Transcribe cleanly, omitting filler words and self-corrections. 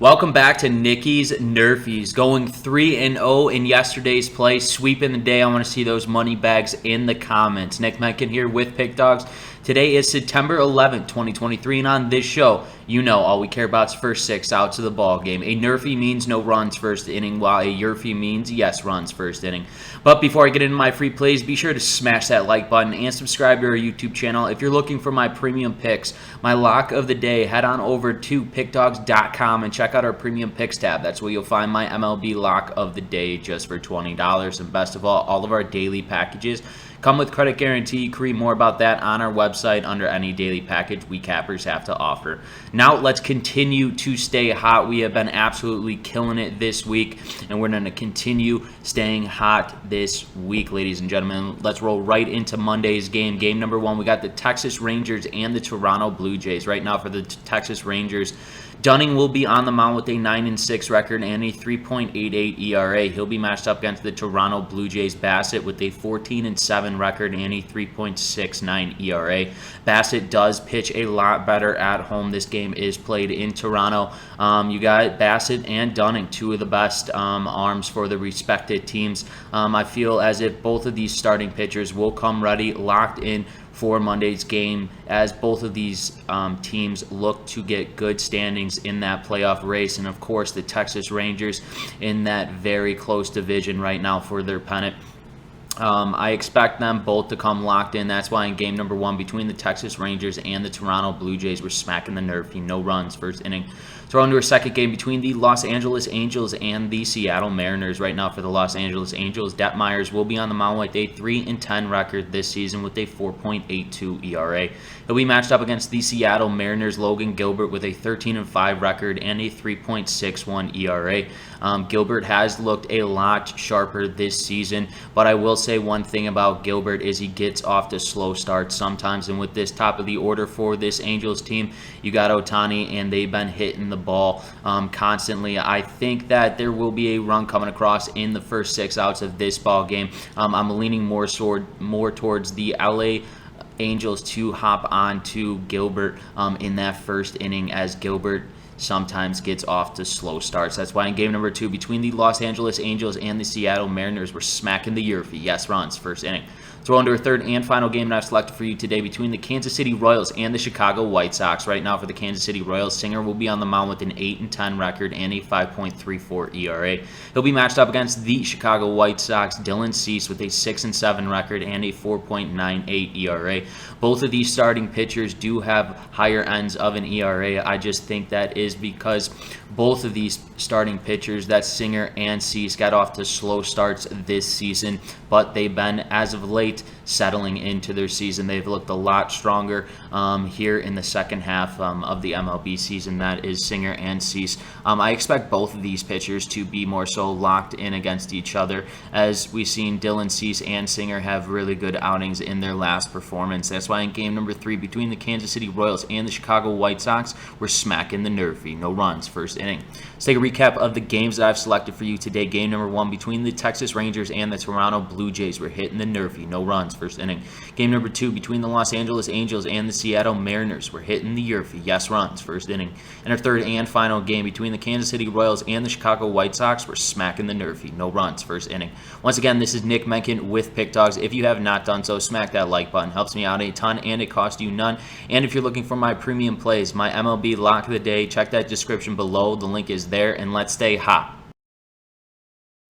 Welcome back to Nicky's NRFIs. Going 3-0 in yesterday's play, sweeping the day. I want to see those money bags in the comments. Nick Mencken here with Pickdawgz. Today is September 11th, 2023, and on this show, you know all we care about is first six outs of the ball game. A NRFI means no runs first inning, while a YRFI means yes runs first inning. But before I get into my free plays, be sure to smash that like button and subscribe to our YouTube channel. If you're looking for my premium picks, my lock of the day, head on over to pickdawgz.com and check out our premium picks tab. That's where you'll find my MLB lock of the day just for $20. And best of all of our daily packages come with credit guarantee. You can read more about that on our website under any daily package we cappers have to offer. Now let's continue to stay hot. We have been absolutely killing it this week, and we're going to continue staying hot this week, ladies and gentlemen. Let's roll right into Monday's game. Game number one, we got the Texas Rangers and the Toronto Blue Jays. Right now for the Texas Rangers, Dunning will be on the mound with a 9-6 record and a 3.88 ERA. He'll be matched up against the Toronto Blue Jays' Bassett with a 14-7 record and a 3.69 ERA. Bassett does pitch a lot better at home. This game is played in Toronto. You got Bassett and Dunning, two of the best arms for the respected teams. I feel as if both of these starting pitchers will come ready, locked in for Monday's game, as both of these teams look to get good standings in that playoff race. And of course, the Texas Rangers in that very close division right now for their pennant. I expect them both to come locked in. That's why in game number one between the Texas Rangers and the Toronto Blue Jays, we're smacking the NRFI. No runs first inning. Throw into a second game between the Los Angeles Angels and the Seattle Mariners. Right now for the Los Angeles Angels, Detmeyers will be on the mound with a 3-10 record this season with a 4.82 ERA. He'll be matched up against the Seattle Mariners' Logan Gilbert with a 13-5 record and a 3.61 ERA. Gilbert has looked a lot sharper this season, but I will say one thing about Gilbert is he gets off to slow starts sometimes, and with this top of the order for this Angels team, you got Ohtani, and they've been hitting the ball constantly. I think that there will be a run coming across in the first six outs of this ball game. I'm leaning more towards the LA Angels to hop on to Gilbert in that first inning, as Gilbert sometimes gets off to slow starts. That's why in game number two between the Los Angeles Angels and the Seattle Mariners, we're smacking the YRFI. Yes runs first inning. Throw into our third and final game that I've selected for you today between the Kansas City Royals and the Chicago White Sox. Right now for the Kansas City Royals, Singer will be on the mound with an 8-10 record and a 5.34 ERA. He'll be matched up against the Chicago White Sox, Dylan Cease, with a 6-7 record and a 4.98 ERA. Both of these starting pitchers do have higher ends of an ERA. I just think that is because both of these starting pitchers, that's Singer and Cease, got off to slow starts this season, but they've been, as of late, settling into their season. They've looked a lot stronger here in the second half of the MLB season. That is Singer and Cease. I expect both of these pitchers to be more so locked in against each other, as we've seen Dylan Cease and Singer have really good outings in their last performance. That's why in game number three between the Kansas City Royals and the Chicago White Sox, we're smacking the NRFI. No runs first inning. Let's take a recap of the games that I've selected for you today. Game number one between the Texas Rangers and the Toronto Blue Jays, we're hitting the NRFI. No runs first inning. Game number two between the Los Angeles Angels and the Seattle Mariners, we're hitting the YRFI. Yes runs first inning. And our third and final game between the Kansas City Royals and the Chicago White Sox, we're smacking the NRFI. No runs first inning. Once again, this is Nick Mencken with Pickdawgz. If you have not done so, smack that like button. Helps me out a ton and it costs you none. And if you're looking for my premium plays, my MLB lock of the day, check that description below. The link is there, and let's stay hot.